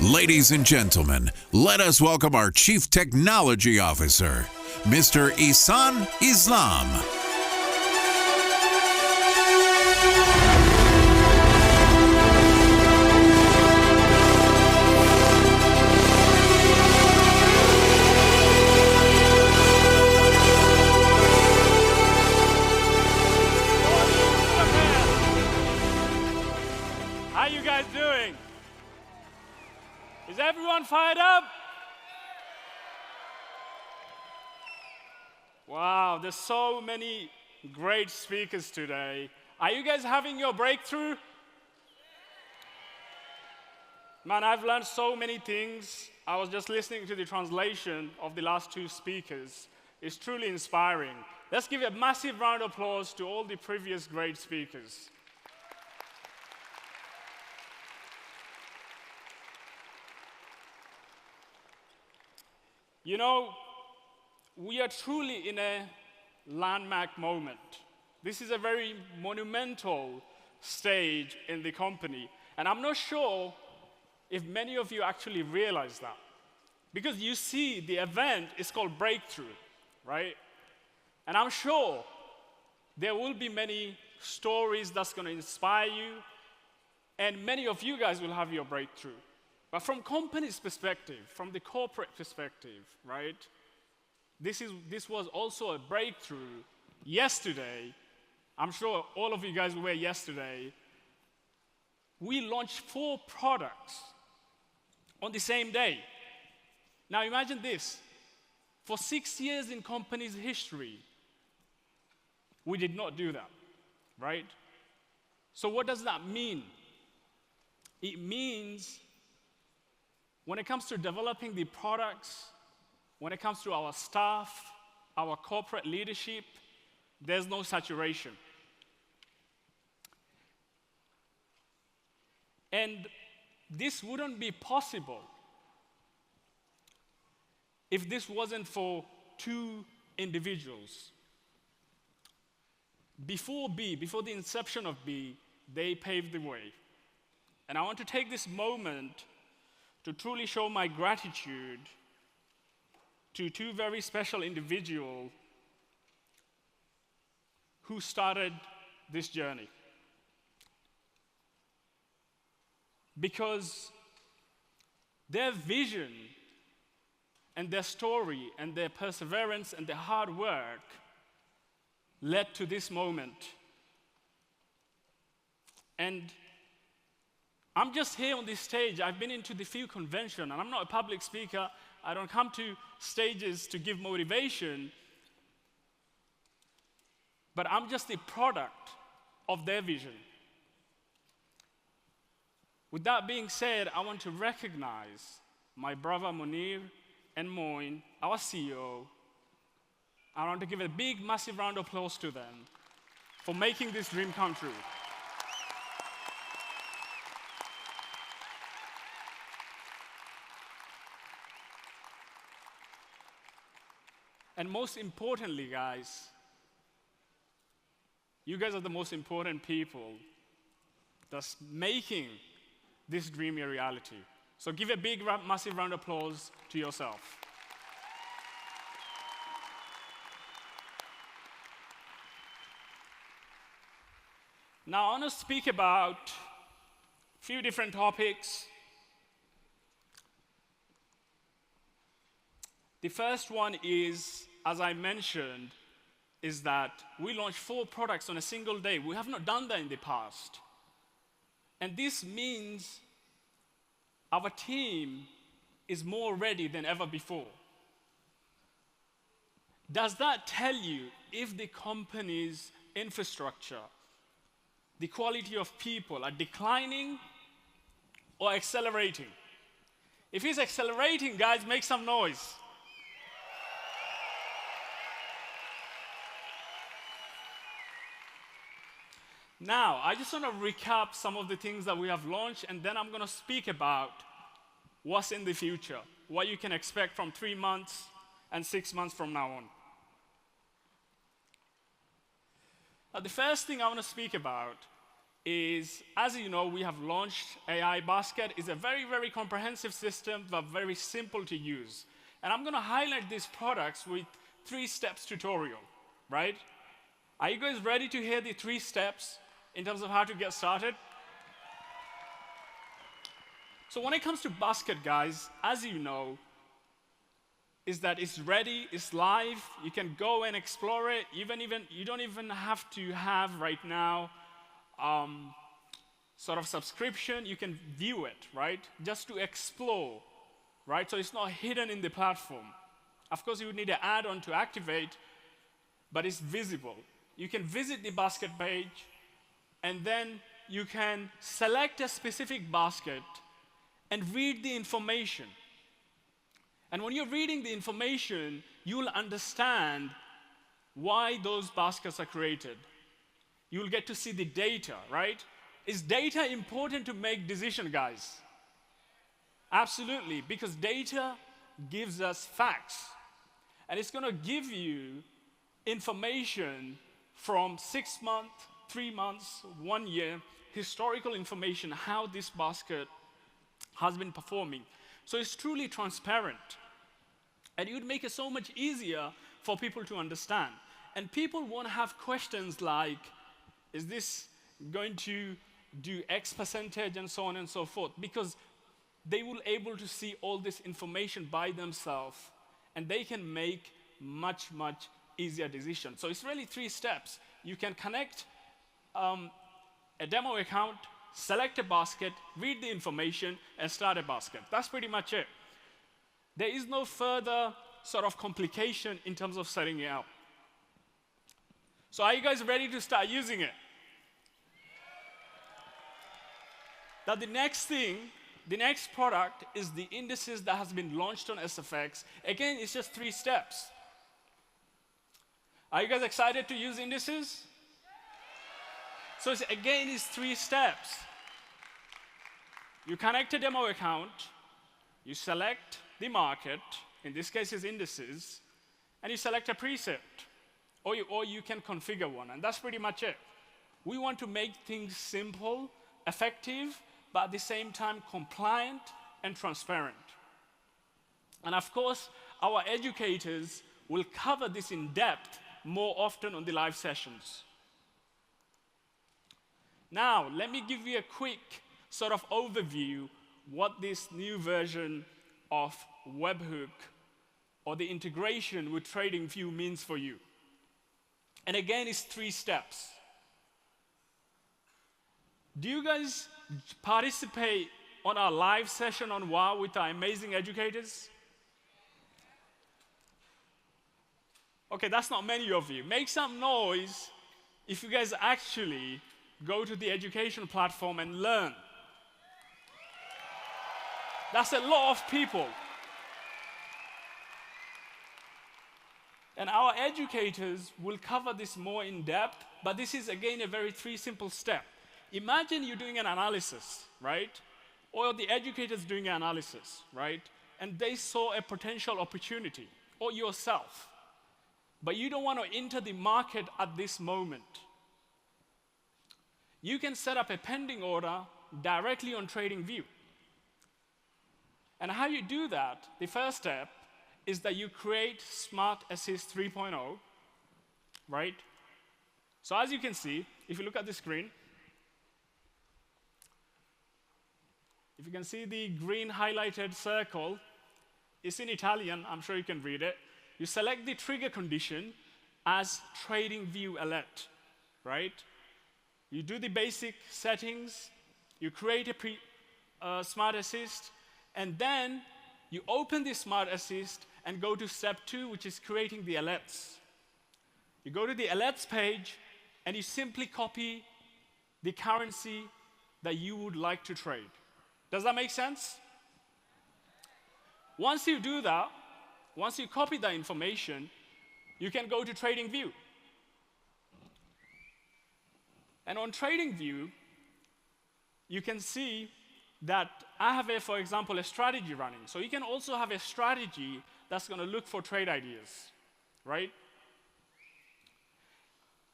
Ladies and gentlemen, let us welcome our Chief Technology Officer, Mr. Ehsaan Islam. How you guys doing? Is everyone fired up? Wow, there's so many great speakers today. Are you guys having your breakthrough? Man, I've learned so many things. I was just listening to the translation of the last two speakers. It's truly inspiring. Let's give a massive round of applause to all the previous great speakers. You know, we are truly in a landmark moment. This is a very monumental stage in the company. And I'm not sure if many of you actually realize that. Because you see, the event is called Breakthrough, right? And I'm sure there will be many stories that's going to inspire you. And many of you guys will have your breakthrough. But from company's perspective, from the corporate perspective, right? This was also a breakthrough. Yesterday, I'm sure all of you guys were yesterday, we launched 4 products on the same day. Now imagine this. For 6 years in company's history, we did not do that, right? So what does that mean? It means when it comes to developing the products, when it comes to our staff, our corporate leadership, there's no saturation. And this wouldn't be possible if this wasn't for 2 individuals. Before the inception of B, they paved the way. And I want to take this moment to truly show my gratitude to 2 very special individuals who started this journey. Because their vision and their story and their perseverance and their hard work led to this moment. And I'm just here on this stage. I've been into the few convention, and I'm not a public speaker. I don't come to stages to give motivation. But I'm just a product of their vision. With that being said, I want to recognize my brother Munir and Moin, our CEO. I want to give a big, massive round of applause to them for making this dream come true. And most importantly, guys, you guys are the most important people that's making this dream a reality. So give a big, massive round of applause to yourself. Now, I want to speak about a few different topics. The first one is, as I mentioned, is that we launched 4 products on a single day. We have not done that in the past. And this means our team is more ready than ever before. Does that tell you if the company's infrastructure, the quality of people are declining or accelerating? If it's accelerating, guys, make some noise. Now, I just want to recap some of the things that we have launched, and then I'm going to speak about what's in the future, what you can expect from 3 months and 6 months from now on. The first thing I want to speak about is, as you know, we have launched AI Basket. It's a very, very comprehensive system, but very simple to use. And I'm going to highlight these products with 3 steps tutorial, right? Are you guys ready to hear the 3 steps in terms of how to get started? So when it comes to Basket, guys, as you know, is that it's ready, it's live, you can go and explore it. You don't even have to have right now sort of subscription. You can view it, right? Just to explore, right? So it's not hidden in the platform. Of course, you would need an add-on to activate, but it's visible. You can visit the basket page, and then you can select a specific basket and read the information. And when you're reading the information, you'll understand why those baskets are created. You'll get to see the data, right? Is data important to make decisions, guys? Absolutely, because data gives us facts. And it's going to give you information from 6 months, 3 months, 1 year, historical information, how this basket has been performing. So it's truly transparent. And it would make it so much easier for people to understand. And people won't have questions like, is this going to do X percentage and so on and so forth? Because they will be able to see all this information by themselves, and they can make much, much easier decisions. So it's really 3 steps. You can connect a demo account, select a basket, read the information, and start a basket. That's pretty much it. There is no further sort of complication in terms of setting it up. So are you guys ready to start using it? Now the next thing, the next product is the indices that has been launched on SFX. Again, it's just 3 steps. Are you guys excited to use indices? So again, it's 3 steps. You connect a demo account, you select the market, in this case is indices, and you select a preset, or you can configure one, and that's pretty much it. We want to make things simple, effective, but at the same time compliant and transparent. And of course, our educators will cover this in depth more often on the live sessions. Now, let me give you a quick sort of overview what this new version of webhook or the integration with TradingView means for you. And again, it's 3 steps. Do you guys participate on our live session on WOW with our amazing educators? Okay, that's not many of you. Make some noise if you guys actually go to the education platform and learn. That's a lot of people. And our educators will cover this more in depth, but this is again a very 3 simple step. Imagine you're doing an analysis, right? Or the educator's doing an analysis, right? And they saw a potential opportunity, or yourself. But you don't want to enter the market at this moment. You can set up a pending order directly on TradingView. And how you do that, the first step is that you create Smart Assist 3.0, right? So as you can see, if you look at the screen, if you can see the green highlighted circle, it's in Italian, I'm sure you can read it. You select the trigger condition as TradingView alert, right? You do the basic settings, you create a Smart Assist, and then you open the Smart Assist and go to step 2, which is creating the alerts. You go to the alerts page, and you simply copy the currency that you would like to trade. Does that make sense? Once you do that, once you copy that information, you can go to TradingView. And on TradingView, you can see that I have, for example, a strategy running. So you can also have a strategy that's going to look for trade ideas, right?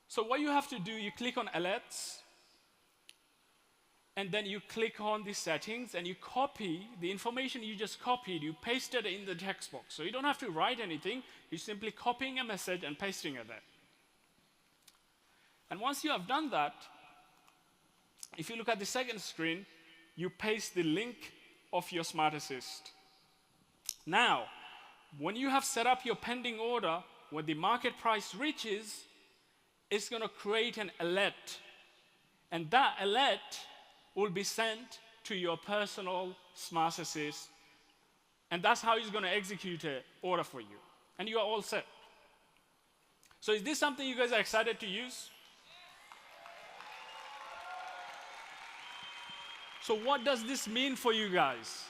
So what you have to do, you click on alerts, and then you click on the settings and you copy the information you just copied, you paste it in the text box. So you don't have to write anything, you're simply copying a message and pasting it there. And once you have done that, if you look at the second screen, you paste the link of your Smart Assist. Now, when you have set up your pending order, when the market price reaches, it's going to create an alert. And that alert will be sent to your personal Smart Assist. And that's how it's going to execute an order for you. And you are all set. So is this something you guys are excited to use? So what does this mean for you guys?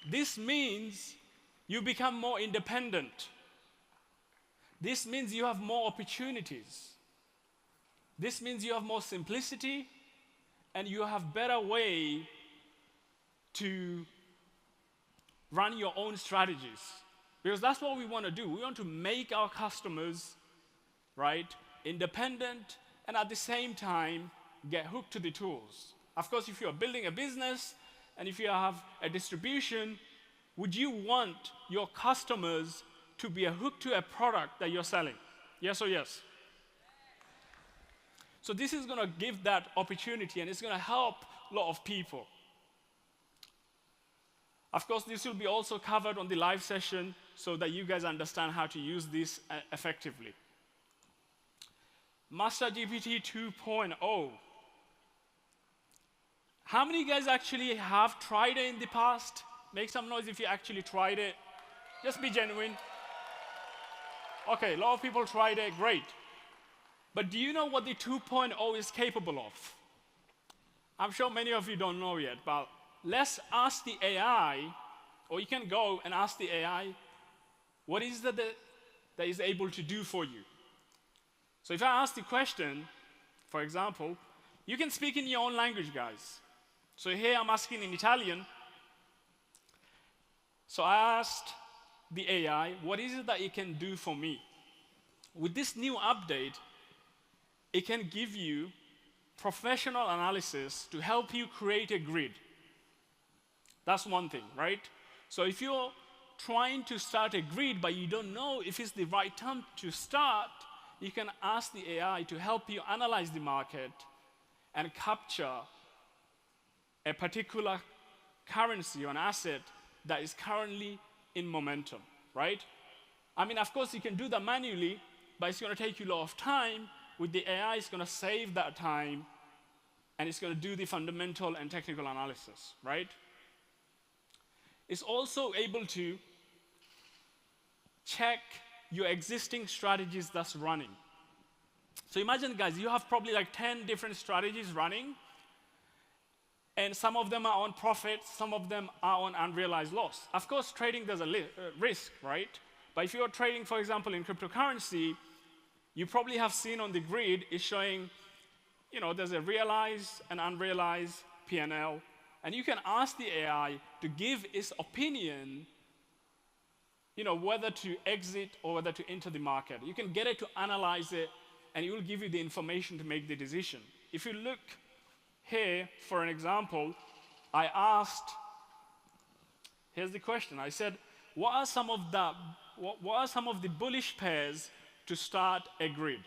This means you become more independent. This means you have more opportunities. This means you have more simplicity, and you have better way to run your own strategies. Because that's what we want to do. We want to make our customers, right, independent, and at the same time, get hooked to the tools. Of course, if you're building a business, and if you have a distribution, would you want your customers to be hooked to a product that you're selling? Yes or yes? So this is going to give that opportunity, and it's going to help a lot of people. Of course, this will be also covered on the live session so that you guys understand how to use this effectively. Master GPT 2.0. How many guys actually have tried it in the past? Make some noise if you actually tried it. Just be genuine. Okay, a lot of people tried it, great. But do you know what the 2.0 is capable of? I'm sure many of you don't know yet, but let's ask the AI, or you can go and ask the AI, what is it that is able to do for you? So if I ask the question, for example, you can speak in your own language, guys. So here I'm asking in Italian. So I asked the AI, what is it that it can do for me? With this new update, it can give you professional analysis to help you create a grid. That's one thing, right? So if you're trying to start a grid, but you don't know if it's the right time to start, you can ask the AI to help you analyze the market and capture a particular currency or an asset that is currently in momentum, right? I mean, of course, you can do that manually, but it's going to take you a lot of time. With the AI, it's going to save that time, and it's going to do the fundamental and technical analysis, right? It's also able to check your existing strategies that's running. So imagine, guys, you have probably like 10 different strategies running, and some of them are on profit, some of them are on unrealized loss. Of course, trading, there's a risk, right? But if you're trading, for example, in cryptocurrency, you probably have seen on the grid, it's showing, there's a realized and unrealized P&L, and you can ask the AI to give its opinion, whether to exit or whether to enter the market. You can get it to analyze it, and it will give you the information to make the decision. If you look here, for an example, I asked, here's the question. I said, what are some of the bullish pairs to start a grid,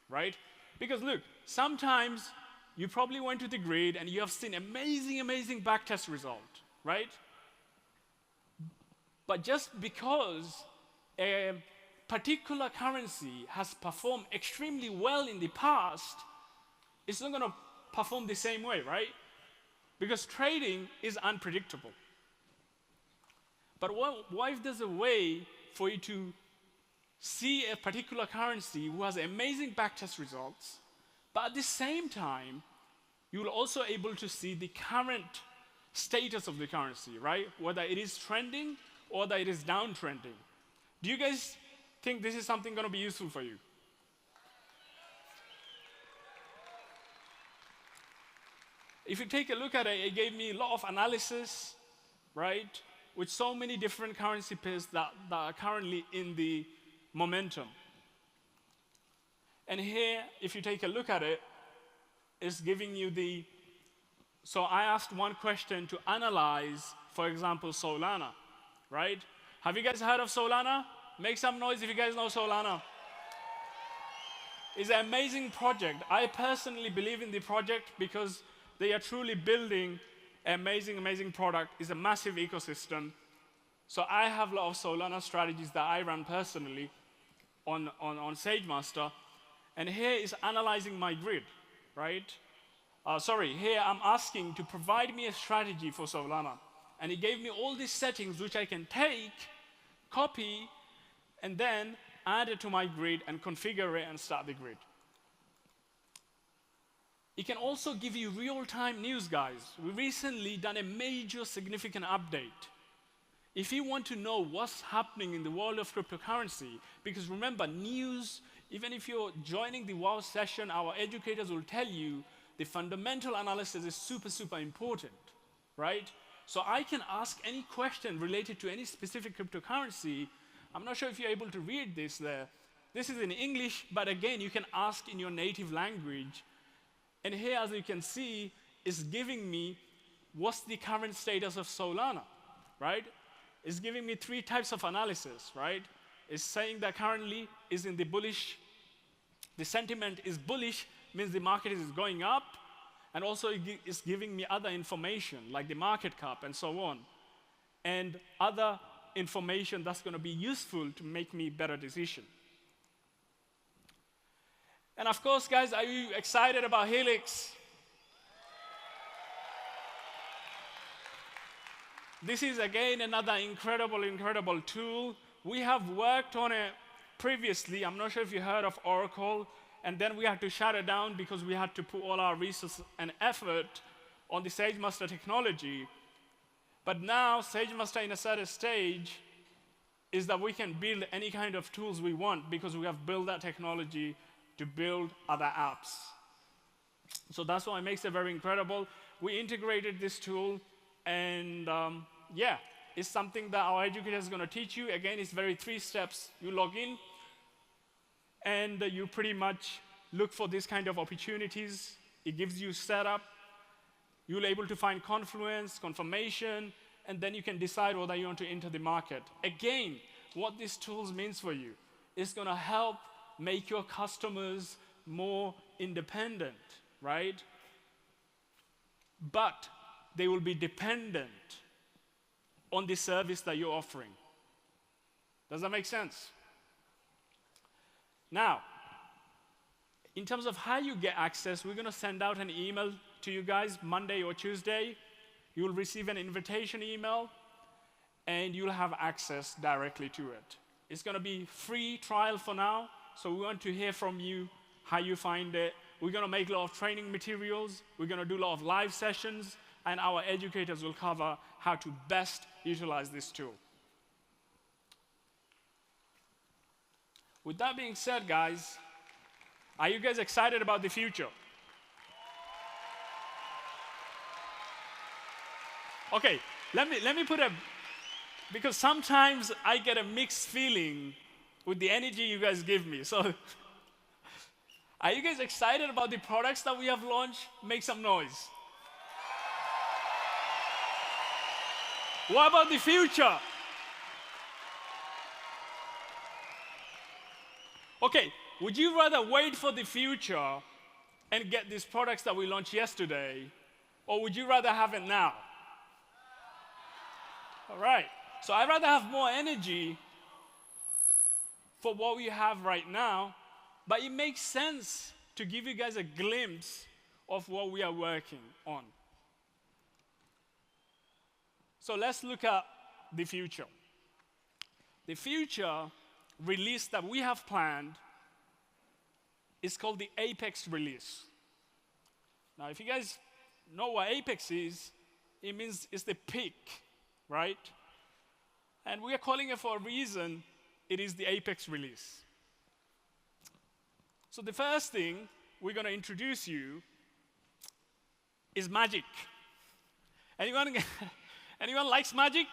right? Because look, sometimes you probably went to the grid and you have seen amazing backtest result, right? But just because a particular currency has performed extremely well in the past, it's not going to perform the same way, right? Because trading is unpredictable. But what if there's a way for you to see a particular currency who has amazing backtest results, but at the same time, you'll also able to see the current status of the currency, right? Whether it is trending or whether it is downtrending. Do you guys think this is something going to be useful for you? If you take a look at it, it gave me a lot of analysis, right? With so many different currency pairs that are currently in the momentum. And here, if you take a look at it, it's giving you the So I asked one question to analyze, for example, Solana, right? Have you guys heard of Solana? Make some noise if you guys know Solana. It's an amazing project. I personally believe in the project because they are truly building an amazing, amazing product. It's a massive ecosystem. So I have a lot of Solana strategies that I run personally on SageMaster. And here is analyzing my grid, right? Here I'm asking to provide me a strategy for Solana. And it gave me all these settings which I can take, copy, and then add it to my grid and configure it and start the grid. It can also give you real-time news, guys. We recently done a major significant update. If you want to know what's happening in the world of cryptocurrency, because remember, news, even if you're joining the WOW session, our educators will tell you the fundamental analysis is super, super important, right? So I can ask any question related to any specific cryptocurrency. I'm not sure if you're able to read this there. This is in English, but again, you can ask in your native language. And here, as you can see, is giving me what's the current status of Solana, right? It's giving me 3 types of analysis, right? It's saying that currently is in the bullish, the sentiment is bullish, means the market is going up, and also it's giving me other information, like the market cap and so on, and other information that's going to be useful to make me better decision. And of course, guys, are you excited about Helix? This is, again, another incredible, incredible tool. We have worked on it previously. I'm not sure if you heard of Oracle. And then we had to shut it down because we had to put all our resources and effort on the SageMaster technology. But now, SageMaster in a certain stage is that we can build any kind of tools we want because we have built that technology to build other apps. So that's why it makes it very incredible. We integrated this tool, and it's something that our educator is going to teach you. Again, it's very 3 steps. You log in, and you pretty much look for this kind of opportunities. It gives you setup. You'll be able to find confluence, confirmation, and then you can decide whether you want to enter the market. Again, what these tools means for you is going to help make your customers more independent, right? But they will be dependent on the service that you're offering. Does that make sense? Now, in terms of how you get access, we're going to send out an email to you guys Monday or Tuesday. You will receive an invitation email, and you'll have access directly to it. It's going to be free trial for now, so we want to hear from you how you find it. We're going to make a lot of training materials. We're going to do a lot of live sessions, and our educators will cover how to best utilize this tool. With that being said, guys, are you guys excited about the future? Okay, let me put because sometimes I get a mixed feeling with the energy you guys give me. So, are you guys excited about the products that we have launched? Make some noise. What about the future? Okay, would you rather wait for the future and get these products that we launched yesterday, or would you rather have it now? All right, so I'd rather have more energy for what we have right now, but it makes sense to give you guys a glimpse of what we are working on. So let's look at the future. The future release that we have planned is called the Apex release. Now, if you guys know what Apex is, it means it's the peak, right? And we are calling it for a reason. It is the Apex release. So the first thing we're going to introduce you is magic. Anyone likes magic?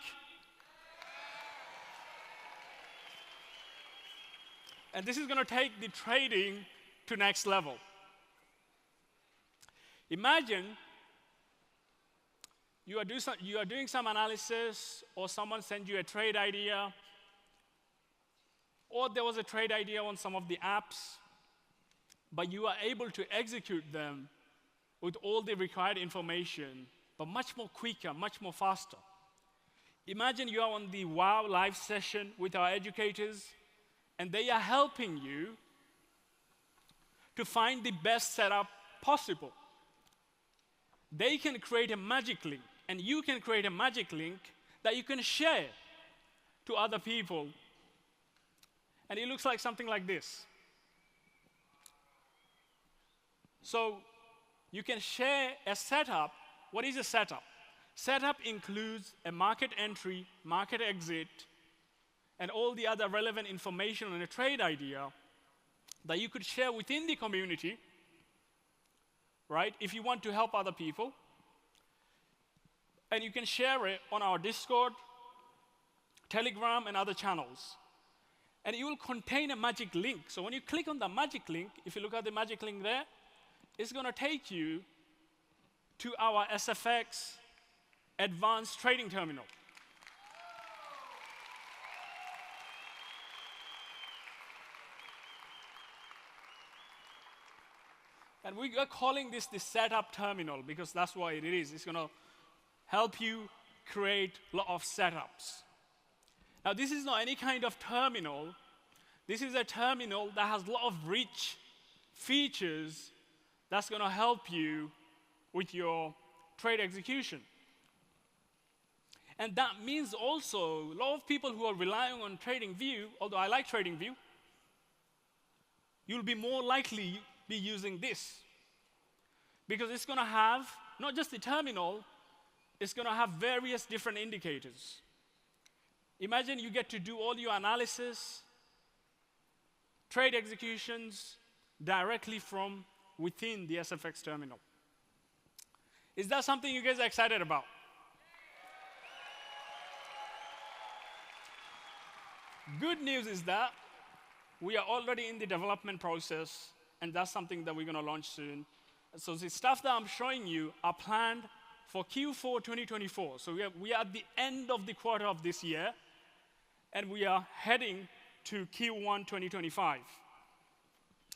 And this is going to take the trading to next level. Imagine You are doing some analysis, or someone sent you a trade idea, or there was a trade idea on some of the apps, but you are able to execute them with all the required information, but much more quicker, much more faster. Imagine you are on the WOW live session with our educators, and they are helping you to find the best setup possible. They can create a magic link, and you can create a magic link that you can share to other people. And it looks like something like this. So you can share a setup. What is a setup? Setup includes a market entry, market exit, and all the other relevant information on a trade idea that you could share within the community, right, if you want to help other people. And you can share it on our Discord, Telegram, and other channels. And it will contain a magic link. So when you click on the magic link, if you look at the magic link there, it's going to take you to our SFX advanced trading terminal. And we are calling this the setup terminal because that's what it is. It's going to help you create a lot of setups. Now, this is not any kind of terminal. This is a terminal that has a lot of rich features that's going to help you with your trade execution. And that means also a lot of people who are relying on TradingView, although I like TradingView, you'll be more likely be using this. Because it's going to have not just the terminal, it's going to have various different indicators. Imagine you get to do all your analysis, trade executions directly from within the SFX terminal. Is that something you guys are excited about? Good news is that we are already in the development process, and that's something that we're going to launch soon. So the stuff that I'm showing you are planned for Q4 2024. So we are at the end of the quarter of this year, and we are heading to Q1 2025.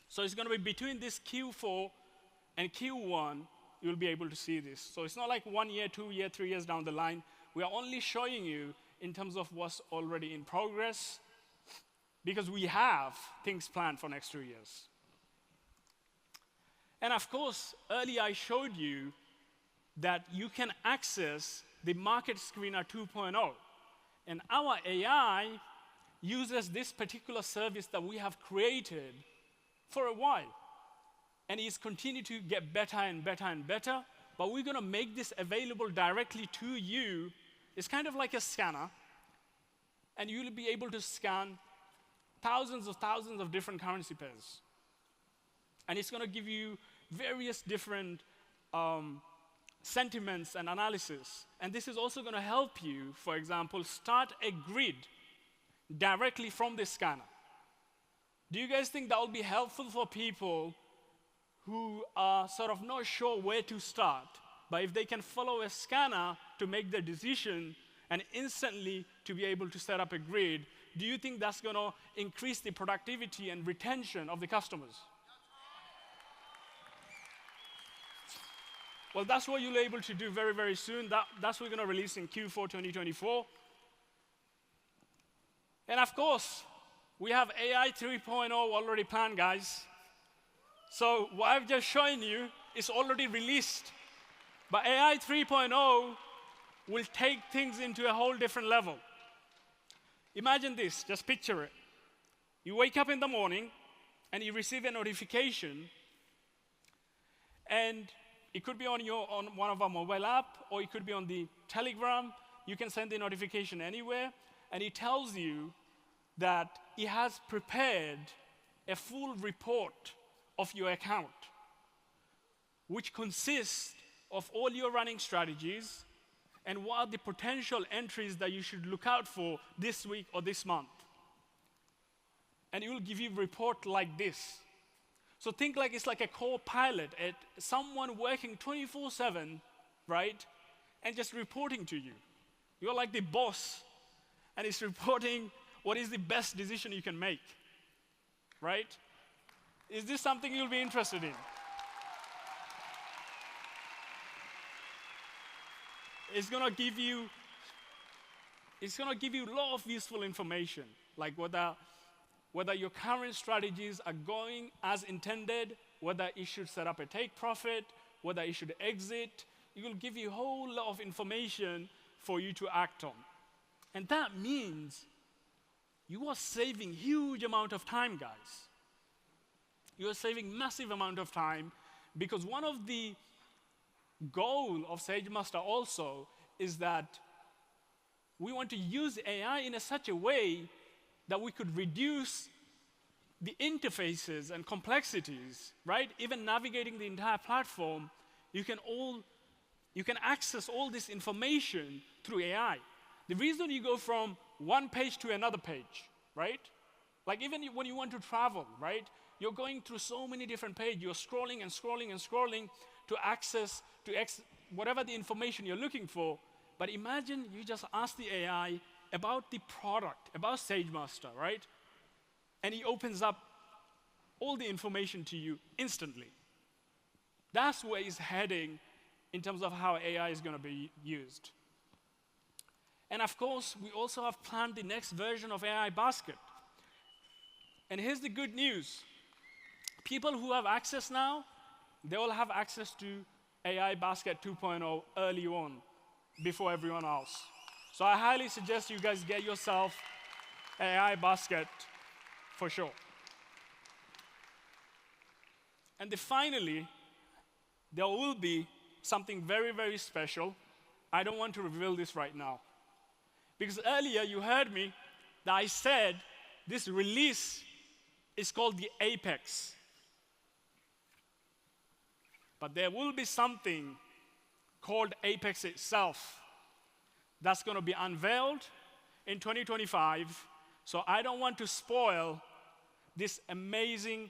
So it's going to be between this Q4 and Q1, you'll be able to see this. So it's not like 1 year, 2 year, 3 years down the line. We are only showing you in terms of what's already in progress, because we have things planned for next 2 years. And of course, earlier I showed you that you can access the Market Screener 2.0. And our AI uses this particular service that we have created for a while. And it's continued to get better and better and better. But we're going to make this available directly to you. It's kind of like a scanner. And you'll be able to scan thousands of different currency pairs. And it's going to give you various different sentiments and analysis. And this is also going to help you, for example, start a grid directly from this scanner. Do you guys think that will be helpful for people who are sort of not sure where to start? But if they can follow a scanner to make their decision and instantly to be able to set up a grid, do you think that's going to increase the productivity and retention of the customers? Well, that's what you'll be able to do very, very soon. That's what we're going to release in Q4 2024. And of course, we have AI 3.0 already planned, guys. So what I've just shown you is already released. But AI 3.0 will take things into a whole different level. Imagine this, just picture it. You wake up in the morning and you receive a notification, and it could be on one of our mobile app, or it could be on the Telegram. You can send the notification anywhere, and it tells you that it has prepared a full report of your account, which consists of all your running strategies and what are the potential entries that you should look out for this week or this month. And it will give you a report like this. So think like it's like a co-pilot, someone working 24/7, right? and just reporting to you. You're like the boss, and it's reporting what is the best decision you can make, right? Is this something you'll be interested in? It's gonna give you a lot of useful information, like whether your current strategies are going as intended, whether you should set up a take profit, whether you should exit. It will give you a whole lot of information for you to act on. And that means you are saving huge amount of time, guys. You are saving massive amount of time, because one of the goal of SageMaster also is that we want to use AI in such a way that we could reduce the interfaces and complexities, right? Even navigating the entire platform, you can access all this information through AI. The reason you go from one page to another page, right? Like even when you want to travel, right? You're going through so many different pages. You're scrolling and scrolling and scrolling to access whatever the information you're looking for. But imagine you just ask the AI about the product, about SageMaster, right? And he opens up all the information to you instantly. That's where it's heading in terms of how AI is going to be used. And of course, we also have planned the next version of AI Basket. And here's the good news. People who have access now, they will have access to AI Basket 2.0 early on, before everyone else. So I highly suggest you guys get yourself AI Basket for sure. And then finally, there will be something very, very special. I don't want to reveal this right now. Because earlier you heard me that I said this release is called the Apex. But there will be something called Apex itself that's going to be unveiled in 2025. So I don't want to spoil this amazing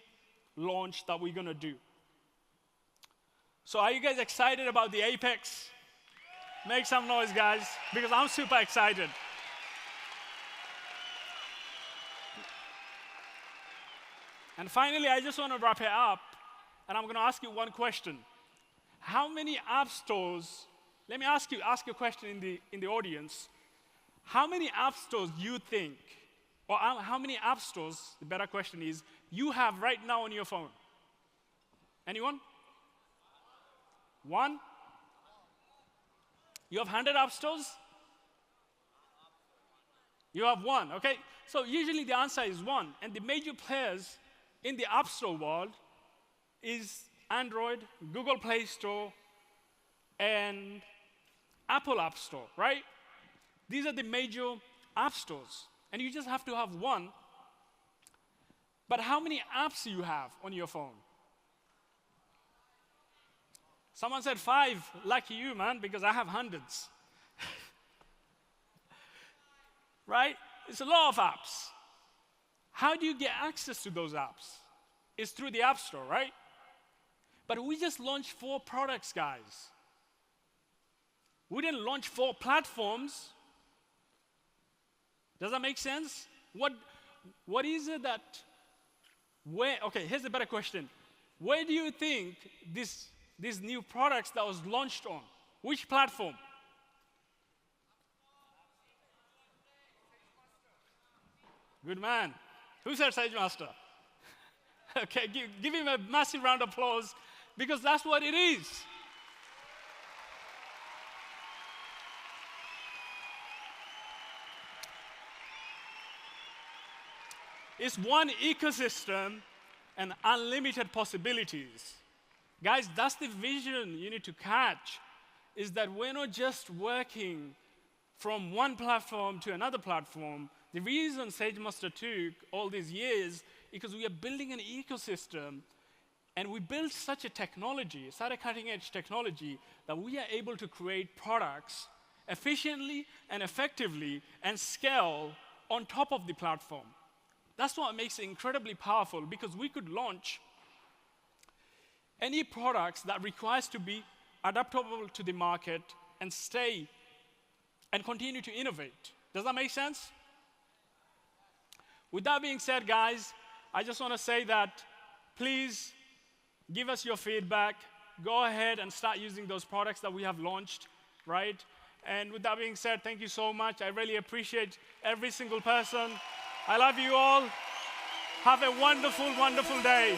launch that we're going to do. So are you guys excited about the Apex? Make some noise, guys, because I'm super excited. And finally, I just want to wrap it up, and I'm going to ask you one question. How many app stores, let me ask a question in the audience. How many app stores you think, or how many app stores, the better question is, you have right now on your phone? Anyone? One? You have 100 app stores? You have one, okay? So usually the answer is one. And the major players in the App Store world is Android, Google Play Store, and Apple App Store, right? These are the major app stores. And you just have to have one. But how many apps do you have on your phone? Someone said 5. Lucky you, man, because I have hundreds. Right? It's a lot of apps. How do you get access to those apps? It's through the App Store, right? But we just launched 4 products, guys. We didn't launch 4 platforms. Does that make sense? What is it that, okay, here's a better question. Where do you think these new products that was launched on? Which platform? Good man. Who said SageMaster? Okay, give him a massive round of applause, because that's what it is. It's one ecosystem and unlimited possibilities. Guys, that's the vision you need to catch, is that we're not just working from one platform to another platform. The reason SageMaster took all these years is because we are building an ecosystem, and we built such a technology, such a cutting-edge technology, that we are able to create products efficiently and effectively and scale on top of the platform. That's what makes it incredibly powerful, because we could launch any products that requires to be adaptable to the market and stay and continue to innovate. Does that make sense? With that being said, guys, I just want to say that please give us your feedback. Go ahead and start using those products that we have launched, right? And with that being said, thank you so much. I really appreciate every single person. I love you all. Have a wonderful, wonderful day.